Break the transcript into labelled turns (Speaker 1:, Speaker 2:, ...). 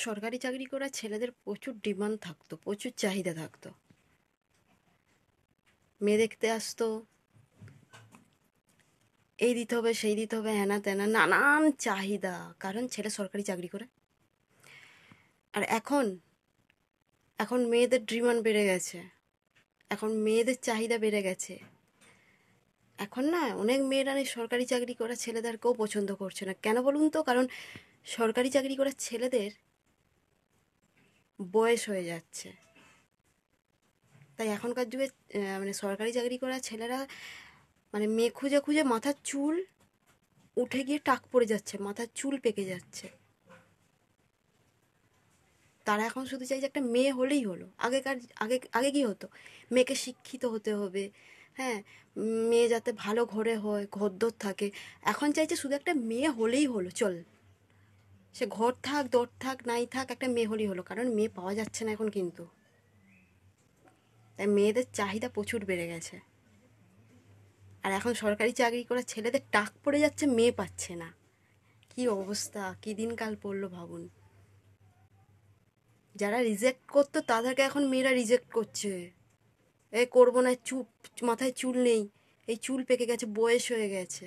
Speaker 1: সরকারি চাকরি করা ছেলেদের প্রচুর ডিমান্ড থাকতো, প্রচুর চাহিদা থাকতো। মেয়ে দেখতে আসতো, এই দিতে হবে সেই দিতে হবে, হ্যানা ত্যানা নানান চাহিদা, কারণ ছেলে সরকারি চাকরি করে। আর এখন এখন মেয়েদের ডিমান্ড বেড়ে গেছে, এখন মেয়েদের চাহিদা বেড়ে গেছে। এখন না অনেক মেয়েরা সরকারি চাকরি করা ছেলেদেরকেও পছন্দ করছে না। কেন বলুন তো? কারণ সরকারি চাকরি করা ছেলেদের বয়স হয়ে যাচ্ছে। তাই এখনকার যুগে সরকারি চাকরি করা ছেলেরা মেয়ে খুঁজে খুঁজে মাথার চুল উঠে গিয়ে টাক পড়ে যাচ্ছে, মাথার চুল পেকে যাচ্ছে। তারা এখন শুধু চাই যে একটা মেয়ে হলেই হলো। আগে কি হতো? মেয়েকে শিক্ষিত হতে হবে, হ্যাঁ, মেয়ে যাতে ভালো ঘরে হয়, ঘরদোর থাকে। এখন চাইছে শুধু একটা মেয়ে হলেই হলো, চল সে ঘর থাক দর থাক নাই থাক, একটা মেয়ে হলেই হলো। কারণ মেয়ে পাওয়া যাচ্ছে না এখন, কিন্তু তাই মেয়েদের চাহিদা প্রচুর বেড়ে গেছে। আর এখন সরকারি চাকরি করা ছেলেদের টাক পড়ে যাচ্ছে, মেয়ে পাচ্ছে না। কি অবস্থা, কি দিনকাল পড়লো ভাবুন। যারা রিজেক্ট করতো তাদেরকে এখন মেয়েরা রিজেক্ট করছে। এ করবো না, চুপ, মাথায় চুল নেই, এই চুল পেকে গেছে, বয়স হয়ে গেছে।